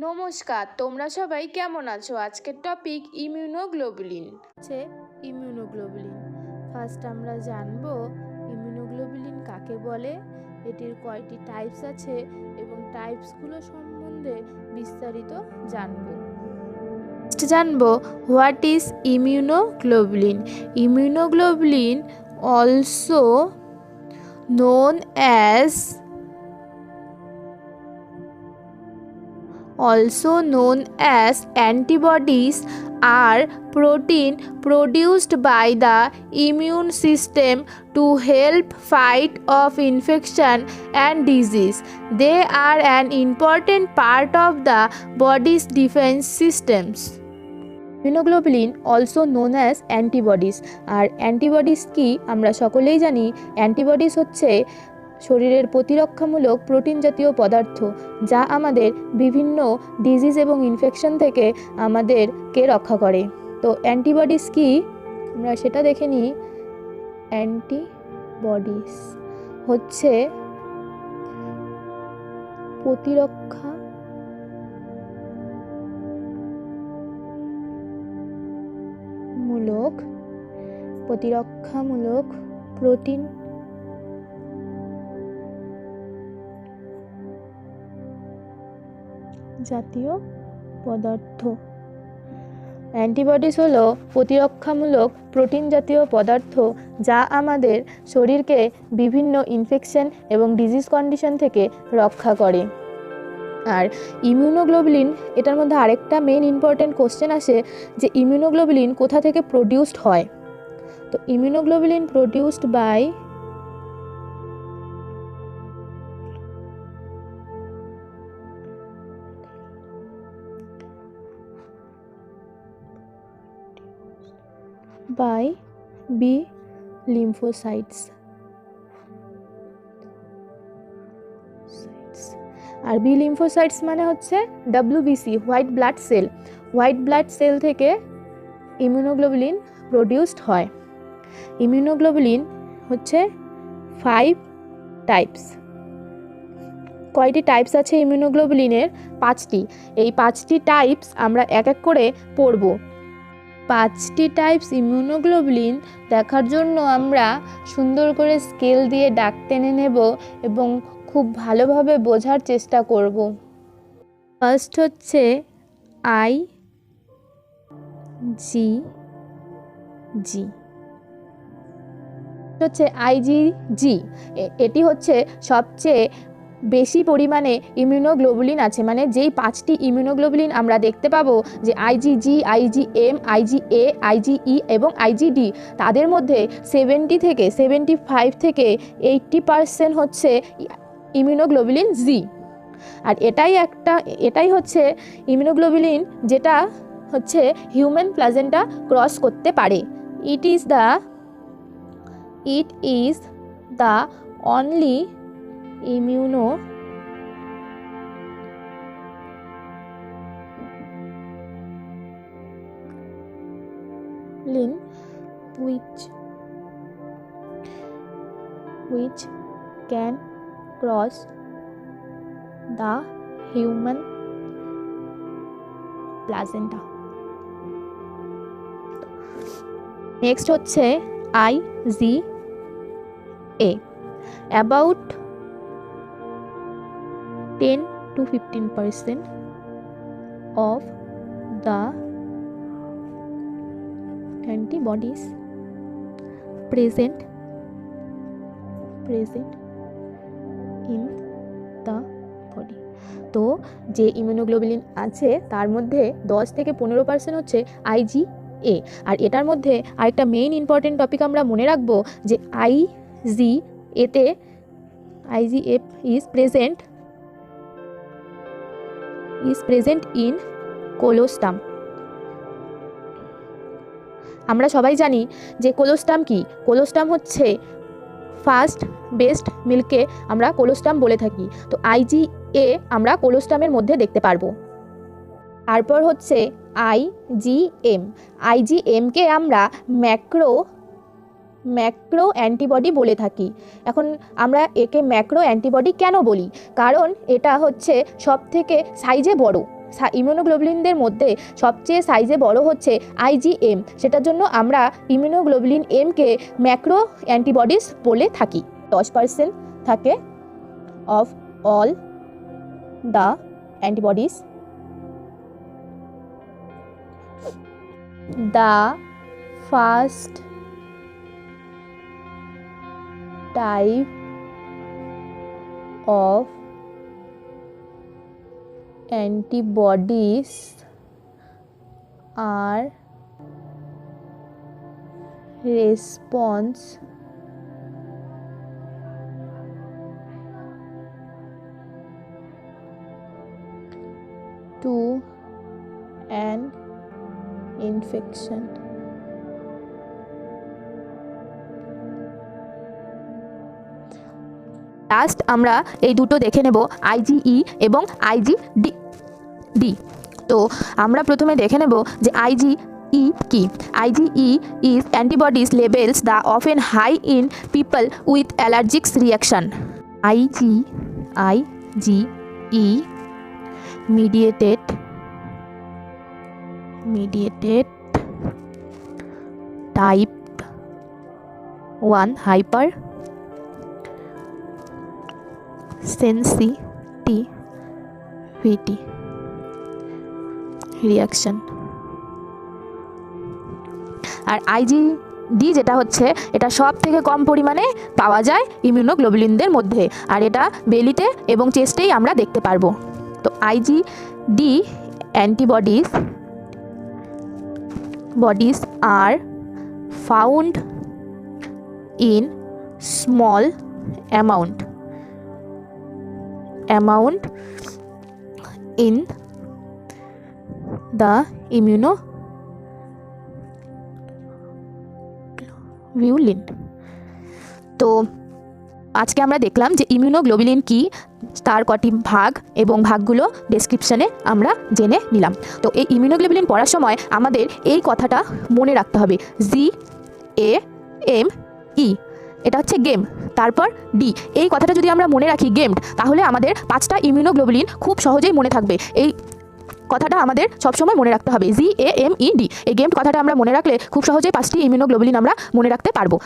নমস্কার, তোমরা সবাই কেমন আছো? আজকের টপিক ইমিউনোগ্লোবুলিন। ইমিউনোগ্লোবুলিন ফার্স্ট আমরা জানবো ইমিউনোগ্লোবুলিন কাকে বলে, এটির কয়টি টাইপস আছে এবং টাইপসগুলো সম্বন্ধে বিস্তারিত জানবো। জানবো what is immunoglobulin. Immunoglobulin also known as antibodies are protein produced by the immune system to help fight off infection and disease. They are an important part of the body's defense systems. Immunoglobulin also known as antibodies. আর antibodies কি আমরা সকলেই জানি। Antibodies হচ্ছে শরীরের প্রতিরক্ষামূলক protein জাতীয় পদার্থ, যা আমাদের বিভিন্ন ডিজিজ এবং ইনফেকশন থেকে আমাদেরকে রক্ষা করে। তো অ্যান্টিবডিস কি আমরা সেটা দেখে নিই। অ্যান্টিবডিস হচ্ছে প্রতিরক্ষামূলক প্রোটিন জাতীয় পদার্থ। অ্যান্টিবডিস হলো প্রতিরক্ষামূলক প্রোটিন জাতীয় পদার্থ, যা আমাদের শরীরকে বিভিন্ন ইনফেকশন এবং ডিজিজ কন্ডিশন থেকে রক্ষা করে। আর ইমিউনোগ্লোবুলিন, এটার মধ্যে আরেকটা মেইন ইম্পর্টেন্ট কোশ্চেন আসে যে ইমিউনোগ্লোবুলিন কোথা থেকে প্রডিউসড হয়। তো immunoglobulin produced by B lymphocytes. আর বি লিম্ফোসাইটস মানে হচ্ছে WBC, white blood cell. White blood cell থেকে ইমিউনোগ্লোবুলিন প্রডিউসড হয়। ইমিউনোগ্লোবুলিন হচ্ছে 5 টাইপস। কয়টি টাইপস আছে ইমিউনোগ্লোবুলিনের? 5টি। এই 5টি টাইপস আমরা এক এক করে পড়ব। 5টি টাইপস ইমিউনোগ্লোবুলিন দেখার জন্য আমরা সুন্দর করে স্কেল দিয়ে দাগ টেনে নেব এবং খুব ভালোভাবে বোঝার চেষ্টা করব। ফার্স্ট হচ্ছে IgG। এটি হচ্ছে সবচেয়ে বেশি পরিমাণে ইমিউনোগ্লোবুলিন আছে, মানে যেই 5টি ইমিউনোগ্লোবুলিন আমরা দেখতে পাবো যে IgG, IgM, IgA, IgE এবং IgD, তাদের মধ্যে 75 থেকে 80% হচ্ছে ইমিউনোগ্লোবুলিন G। আর এটাই হচ্ছে ইমিউনোগ্লোবুলিন যেটা হচ্ছে হিউম্যান প্লাজেন্টা ক্রস করতে পারে। It is the only immunoglobulin which can cross the human placenta. Next হচ্ছে IgA. About 10 to 15% of the antibodies present in the body. তো যে ইমিউনোগ্লোবুলিন আছে তার মধ্যে 10 থেকে 15% হচ্ছে IgA। আর এটার মধ্যে আরেকটা মেইন ইম্পর্টেন্ট টপিক আমরা মনে রাখবো যে IgA is present in কোলোস্টাম। আমরা সবাই জানি যে কোলোস্টাম কি। কোলোস্টাম হচ্ছে ফার্স্ট বেস্ট মিল্ককে আমরা কোলোস্টাম বলে থাকি। তো IgA আমরা কোলোস্টামের মধ্যে দেখতে পারবো। তারপর হচ্ছে IgMকে আমরা ম্যাক্রো অ্যান্টিবডি বলে থাকি। এখন আমরা একে ম্যাক্রো অ্যান্টিবডি কেন বলি? কারণ এটা হচ্ছে সবথেকে সাইজে বড়। ইমিউনোগ্লোবুলিনদের মধ্যে সবচেয়ে সাইজে বড় হচ্ছে IgM, সেটার জন্য আমরা ইমিউনোগ্লোবুলিন এমকে ম্যাক্রো অ্যান্টিবডিজ বলে থাকি। 10% থাকে of all the antibodies. The first type of antibodies are response to an infection. Last আমরা এই দুটো দেখে নেব, IgE এবং IgD। তো আমরা প্রথমে দেখে নেব যে IgE কি। IgE is antibodies levels the often high in people with allergic reaction. IgE mediated type 1 hyper sensitivity reaction। R IgD যেটা হচ্ছে, এটা সব থেকে কম পরিমাণে পাওয়া যায় ইমিউনোগ্লোবুলিনদের মধ্যে, আর এটা বেলিতে এবং চেস্টেই আমরা দেখতে পারবো। তো IgD antibodies are found in small amount in the immunoglobulin। তো আজকে আমরা দেখলাম যে ইমিউনোগ্লোবুলিন কি, তার কটি ভাগ এবং ভাগগুলো ডেসক্রিপশনে আমরা জেনে নিলাম। তো এই ইমিউনোগ্লোবুলিন পড়ার সময় আমাদের এই কথাটা মনে রাখতে হবে, GAME, এটা হচ্ছে গেম, তারপর ডি। এই কথাটা যদি আমরা মনে রাখি গেমড, তাহলে আমাদের 5টা ইমিউনোগ্লোবুলিন খুব সহজেই মনে থাকবে। এই কথাটা আমাদের সবসময় মনে রাখতে হবে, GAMED। এই গেমড কথাটা আমরা মনে রাখলে খুব সহজেই 5টি ইমিউনোগ্লোবুলিন আমরা মনে রাখতে পারবো।